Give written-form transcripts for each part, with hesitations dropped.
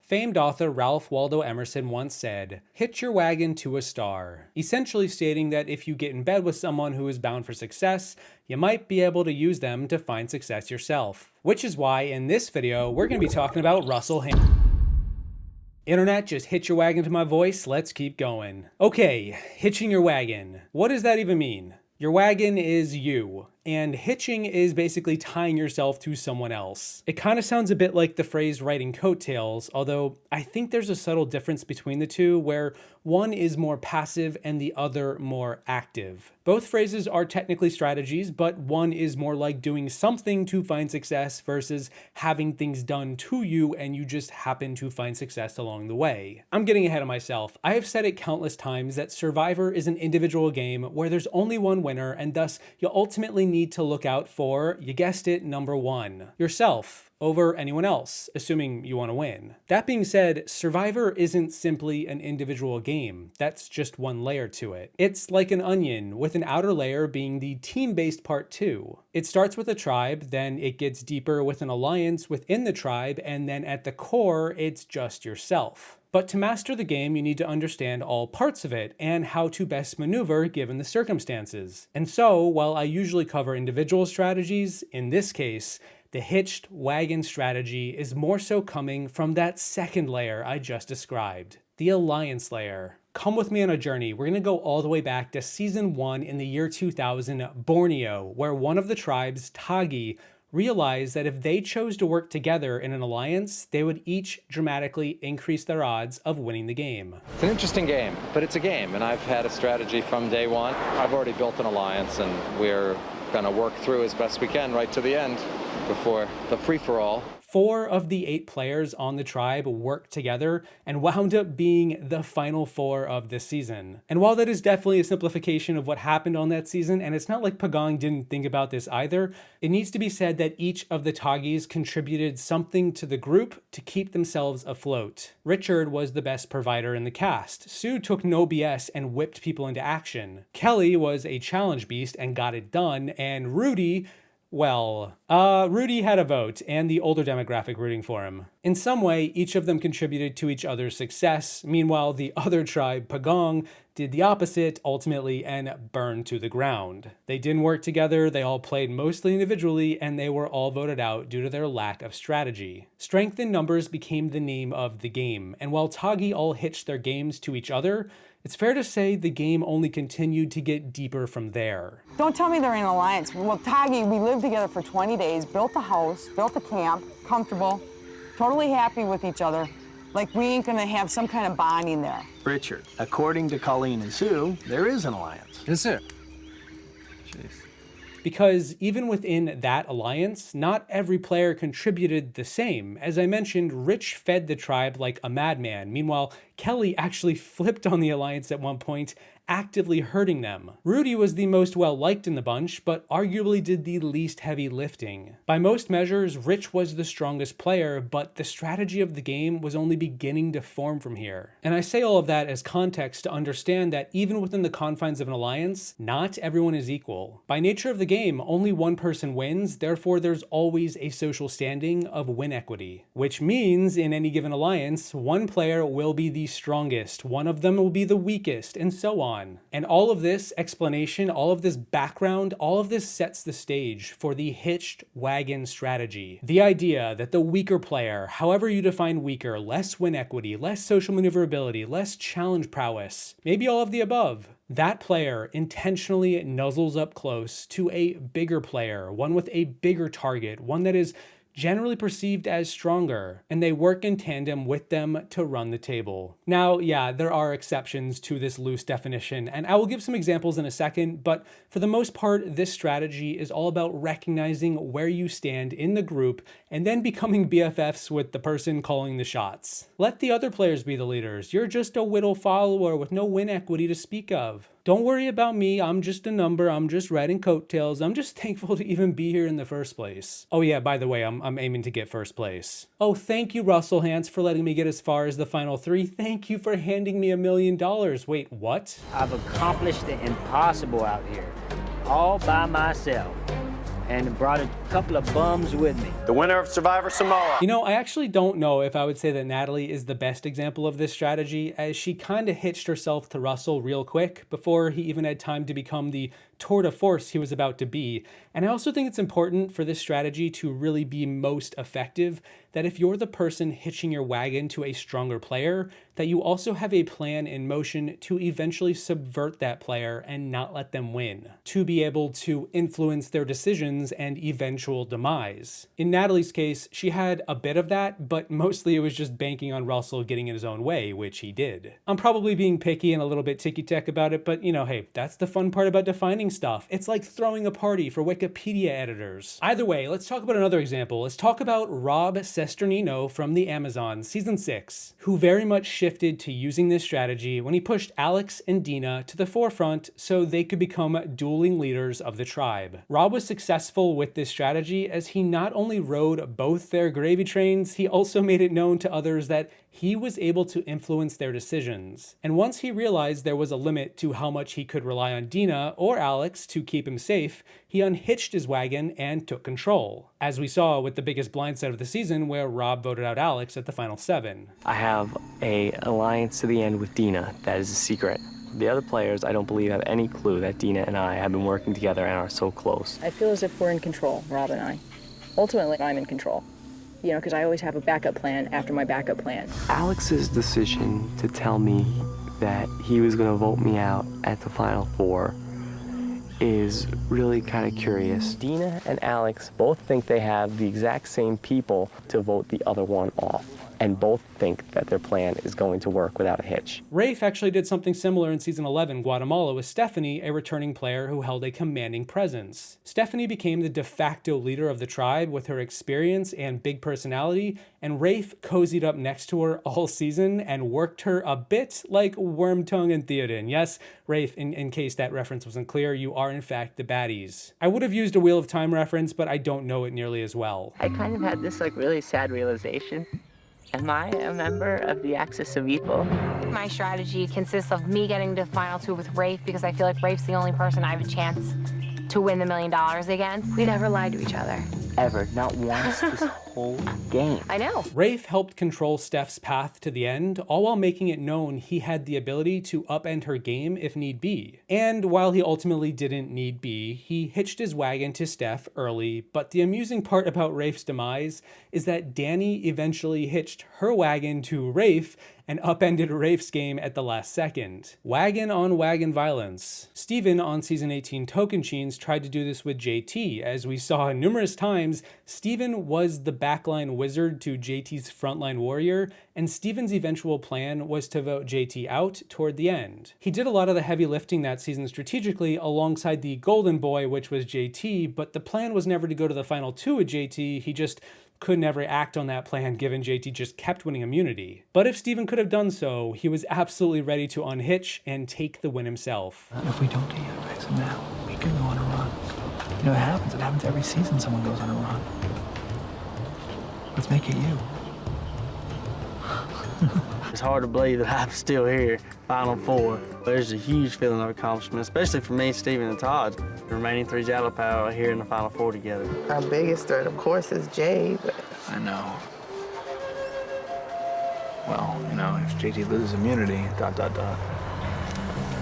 Famed author Ralph Waldo Emerson once said, "Hitch your wagon to a star," essentially stating that if you get in bed with someone who is bound for success, you might be able to use them to find success yourself. Which is why in this video, we're going to be talking about Russell Hanson. Internet, just hitch your wagon to my voice, let's keep going. Okay, hitching your wagon. What does that even mean? Your wagon is you, and hitching is basically tying yourself to someone else. It kind of sounds a bit like the phrase riding coattails, although I think there's a subtle difference between the two where one is more passive and the other more active. Both phrases are technically strategies, but one is more like doing something to find success versus having things done to you and you just happen to find success along the way. I'm getting ahead of myself. I have said it countless times that Survivor is an individual game where there's only one winner, and thus you ultimately need to look out for, you guessed it, number one, yourself over anyone else, assuming you want to win. That being said, Survivor isn't simply an individual game. That's just one layer to it. It's like an onion, with an outer layer being the team-based part too. It starts with a tribe, then it gets deeper with an alliance within the tribe, and then at the core, it's just yourself. But to master the game, you need to understand all parts of it and how to best maneuver given the circumstances. And so, while I usually cover individual strategies, in this case, the hitched wagon strategy is more so coming from that second layer I just described, the alliance layer. Come with me on a journey. We're gonna go all the way back to season 1 in the year 2000, Borneo, where one of the tribes, Tagi, realized that if they chose to work together in an alliance, they would each dramatically increase their odds of winning the game. It's an interesting game, but it's a game, and I've had a strategy from day one. I've already built an alliance, and we're gonna work through as best we can right to the end before the free-for-all. 4 of the 8 players on the tribe worked together and wound up being the final 4 of this season. And while that is definitely a simplification of what happened on that season, and it's not like Pagong didn't think about this either, it needs to be said that each of the Tagis contributed something to the group to keep themselves afloat. Richard was the best provider in the cast. Sue took no BS and whipped people into action. Kelly was a challenge beast and got it done, and Rudy, well, Rudy had a vote and the older demographic rooting for him. In some way, each of them contributed to each other's success. Meanwhile, the other tribe, Pagong, did the opposite ultimately and burned to the ground. They didn't work together, they all played mostly individually, and they were all voted out due to their lack of strategy. Strength in numbers became the name of the game, and while Tagi all hitched their games to each other, it's fair to say the game only continued to get deeper from there. Don't tell me they're in an alliance. Well, Tagi, we lived together for 20 days, built a house, built a camp, comfortable, totally happy with each other. Like we ain't gonna have some kind of bonding there. Richard, according to Colleen and Sue, there is an alliance. Is there? Jeez. Because even within that alliance, not every player contributed the same. As I mentioned, Rich fed the tribe like a madman. Meanwhile, Kelly actually flipped on the alliance at one point, actively hurting them. Rudy was the most well-liked in the bunch, but arguably did the least heavy lifting. By most measures, Rich was the strongest player, but the strategy of the game was only beginning to form from here. And I say all of that as context to understand that even within the confines of an alliance, not everyone is equal. By nature of the game, only one person wins, therefore there's always a social standing of win equity. Which means, in any given alliance, one player will be the strongest, one of them will be the weakest, and so on. And all of this explanation, all of this background, all of this sets the stage for the hitched wagon strategy. The idea that the weaker player, however you define weaker, less win equity, less social maneuverability, less challenge prowess, maybe all of the above, that player intentionally nuzzles up close to a bigger player, one with a bigger target, one that is generally perceived as stronger, and they work in tandem with them to run the table. Now, yeah, there are exceptions to this loose definition, and I will give some examples in a second, but for the most part, this strategy is all about recognizing where you stand in the group and then becoming BFFs with the person calling the shots. Let the other players be the leaders. You're just a whittle follower with no win equity to speak of. Don't worry about me, I'm just a number, I'm just riding coattails, I'm just thankful to even be here in the first place. Oh yeah, by the way, I'm aiming to get first place. Oh, thank you, Russell Hanson, for letting me get as far as the final 3. Thank you for handing me $1 million. Wait, what? I've accomplished the impossible out here, all by myself. and brought a couple of bums with me. The winner of Survivor Samoa. You know, I actually don't know if I would say that Natalie is the best example of this strategy, as she kind of hitched herself to Russell real quick before he even had time to become the tour de force he was about to be. And I also think it's important for this strategy to really be most effective that if you're the person hitching your wagon to a stronger player, that you also have a plan in motion to eventually subvert that player and not let them win, to be able to influence their decisions and eventual demise. In Natalie's case, she had a bit of that, but mostly it was just banking on Russell getting in his own way, which he did. I'm probably being picky and a little bit ticky-tack about it, but you know, hey, that's the fun part about defining stuff. It's like throwing a party for Wikipedia editors. Either way, let's talk about another example. Let's talk about Rob Sesternino from the Amazon, season 6, who very much shifted to using this strategy when he pushed Alex and Dina to the forefront so they could become dueling leaders of the tribe. Rob was successful with this strategy as he not only rode both their gravy trains, he also made it known to others that he was able to influence their decisions. And once he realized there was a limit to how much he could rely on Dina or Alex to keep him safe, he unhitched his wagon and took control. As we saw with the biggest blindside of the season where Rob voted out Alex at the final 7. I have an alliance to the end with Dina that is a secret. The other players, I don't believe, have any clue that Dina and I have been working together and are so close. I feel as if we're in control, Rob and I. Ultimately, I'm in control. You know, because I always have a backup plan after my backup plan. Alex's decision to tell me that he was going to vote me out at the Final 4 is really kind of curious. Dina and Alex both think they have the exact same people to vote the other one off, and both think that their plan is going to work without a hitch. Rafe actually did something similar in season 11 Guatemala with Stephanie, a returning player who held a commanding presence. Stephanie became the de facto leader of the tribe with her experience and big personality, and Rafe cozied up next to her all season and worked her a bit like Wormtongue and Theoden. Yes, Rafe, in case that reference wasn't clear, you are in fact the baddies. I would have used a Wheel of Time reference, but I don't know it nearly as well. I kind of had this really sad realization. Am I a member of the Axis of Evil? My strategy consists of me getting to the final 2 with Rafe because I feel like Rafe's the only person I have a chance to win the $1 million against. We never lied to each other. Ever. Not once this whole game. I know. Rafe helped control Steph's path to the end, all while making it known he had the ability to upend her game if need be. And while he ultimately didn't need be, he hitched his wagon to Steph early, but the amusing part about Rafe's demise is that Danny eventually hitched her wagon to Rafe and upended Rafe's game at the last second. Wagon on wagon violence. Steven on season 18 Tocantins tried to do this with JT. As we saw numerous times, Steven was the backline wizard to JT's frontline warrior, and Steven's eventual plan was to vote JT out toward the end. He did a lot of the heavy lifting that season strategically alongside the golden boy, which was JT, but the plan was never to go to the final 2 with JT. He just could never act on that plan given JT just kept winning immunity. But if Steven could have done so, he was absolutely ready to unhitch and take the win himself. If we don't get you guys now, we can go on a run. You know, it happens every season someone goes on a run. Let's make it you. It's hard to believe that I'm still here, Final 4. There's a huge feeling of accomplishment, especially for me, Steven, and Todd. The remaining 3 Jalapao are here in the Final 4 together. Our biggest threat, of course, is Jay, but... I know. Well, you know, if JT loses immunity, ...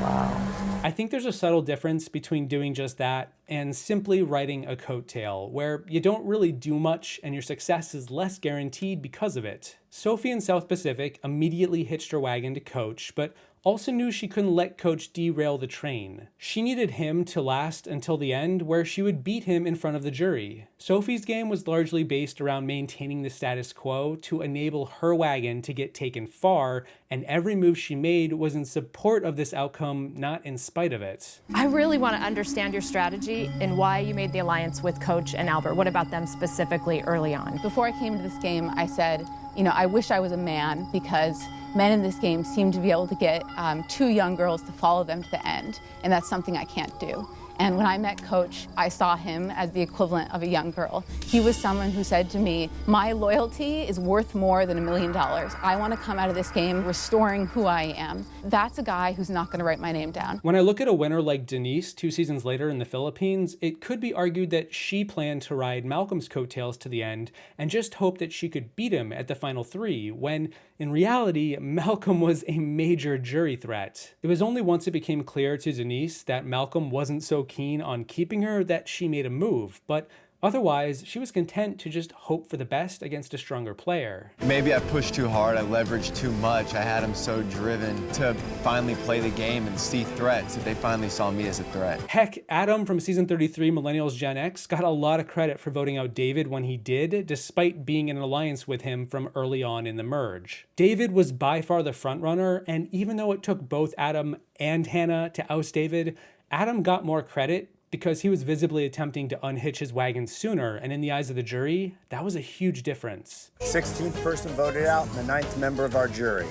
Wow. I think there's a subtle difference between doing just that and simply riding a coattail, where you don't really do much and your success is less guaranteed because of it. Sophie in South Pacific immediately hitched her wagon to Coach, but also knew she couldn't let Coach derail the train. She needed him to last until the end, where she would beat him in front of the jury. Sophie's game was largely based around maintaining the status quo to enable her wagon to get taken far, and every move she made was in support of this outcome, not in spite of it. I really want to understand your strategy and why you made the alliance with Coach and Albert. What about them specifically early on? Before I came to this game, I said, you know, I wish I was a man because men in this game seem to be able to get 2 young girls to follow them to the end, and that's something I can't do. And when I met Coach, I saw him as the equivalent of a young girl. He was someone who said to me, my loyalty is worth more than $1 million. I want to come out of this game restoring who I am. That's a guy who's not going to write my name down. When I look at a winner like Denise 2 seasons later in the Philippines, it could be argued that she planned to ride Malcolm's coattails to the end and just hope that she could beat him at the final 3, when in reality, Malcolm was a major jury threat. It was only once it became clear to Denise that Malcolm wasn't so keen on keeping her that she made a move, but otherwise, she was content to just hope for the best against a stronger player. Maybe I pushed too hard, I leveraged too much, I had him so driven to finally play the game and see threats that they finally saw me as a threat. Heck, Adam from season 33 Millennials Gen X got a lot of credit for voting out David when he did, despite being in an alliance with him from early on in the merge. David was by far the frontrunner, and even though it took both Adam and Hannah to oust David, Adam got more credit because he was visibly attempting to unhitch his wagon sooner, and in the eyes of the jury, that was a huge difference. 16th person voted out and the 9th member of our jury.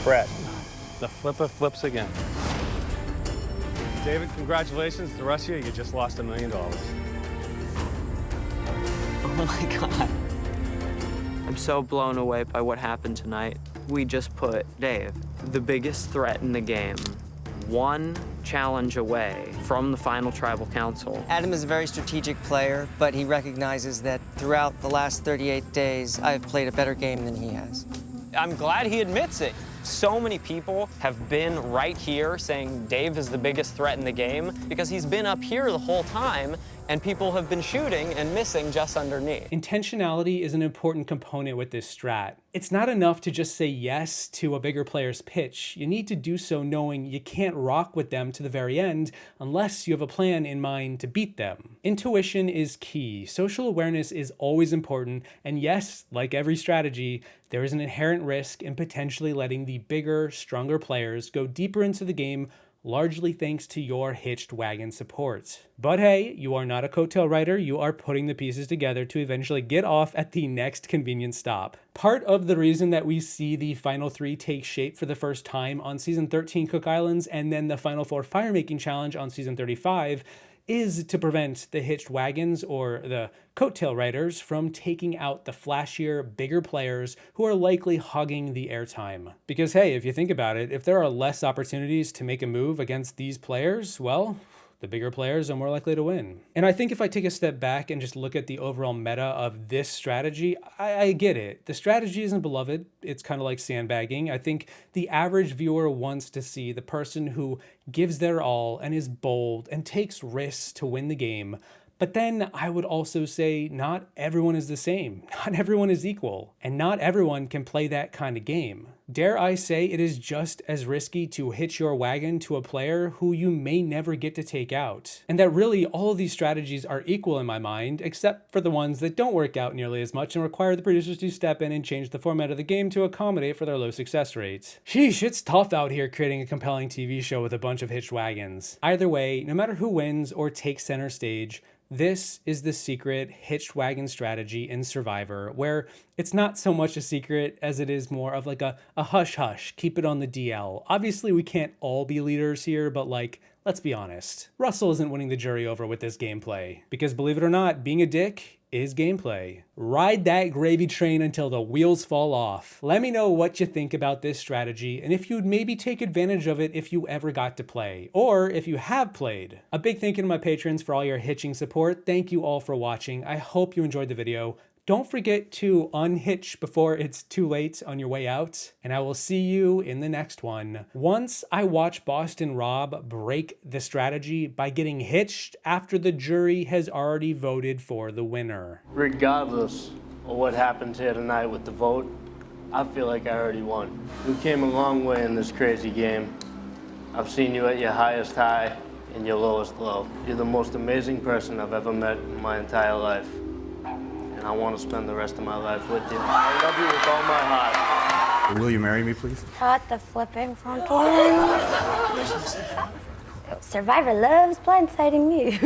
Brett. The flipper flips again. David, congratulations. The rest of you just lost $1 million. Oh my God. I'm so blown away by what happened tonight. We just put Dave, the biggest threat in the game, one challenge away from the final tribal council. Adam is a very strategic player, but he recognizes that throughout the last 38 days, I've played a better game than he has. I'm glad he admits it. So many people have been right here saying Dave is the biggest threat in the game because he's been up here the whole time and people have been shooting and missing just underneath. Intentionality is an important component with this strat. It's not enough to just say yes to a bigger player's pitch. You need to do so knowing you can't rock with them to the very end unless you have a plan in mind to beat them. Intuition is key. Social awareness is always important, and yes, like every strategy, there is an inherent risk in potentially letting the bigger, stronger players go deeper into the game, largely thanks to your Hitched Wagon support. But hey, you are not a coattail rider, you are putting the pieces together to eventually get off at the next convenient stop. Part of the reason that we see the final 3 take shape for the first time on season 13 Cook Islands and then the final 4 Firemaking Challenge on season 35 is to prevent the hitched wagons, or the coattail riders, from taking out the flashier, bigger players who are likely hogging the airtime. Because hey, if you think about it, if there are less opportunities to make a move against these players, well, the bigger players are more likely to win. And I think if I take a step back and just look at the overall meta of this strategy, I get it. The strategy isn't beloved. It's kind of like sandbagging. I think the average viewer wants to see the person who gives their all and is bold and takes risks to win the game. But then I would also say not everyone is the same. Not everyone is equal. And not everyone can play that kind of game. Dare I say it is just as risky to hitch your wagon to a player who you may never get to take out. And that really all of these strategies are equal in my mind, except for the ones that don't work out nearly as much and require the producers to step in and change the format of the game to accommodate for their low success rates. Sheesh, it's tough out here creating a compelling TV show with a bunch of hitched wagons. Either way, no matter who wins or takes center stage, this is the secret hitched wagon strategy in Survivor, where it's not so much a secret as it is more of like a hush-hush, keep it on the DL. Obviously, we can't all be leaders here, but like, let's be honest. Russell isn't winning the jury over with this gameplay. Because believe it or not, being a dick is gameplay. Ride that gravy train until the wheels fall off. Let me know what you think about this strategy and if you'd maybe take advantage of it if you ever got to play, or if you have played. A big thank you to my patrons for all your hitching support. Thank you all for watching. I hope you enjoyed the video. Don't forget to unhitch before it's too late on your way out, and I will see you in the next one. Once I watch Boston Rob break the strategy by getting hitched after the jury has already voted for the winner. Regardless of what happens here tonight with the vote, I feel like I already won. We came a long way in this crazy game. I've seen you at your highest high and your lowest low. You're the most amazing person I've ever met in my entire life. And I want to spend the rest of my life with you. I love you with all my heart. Will you marry me, please? Cut the flipping front one. Survivor loves blindsiding me.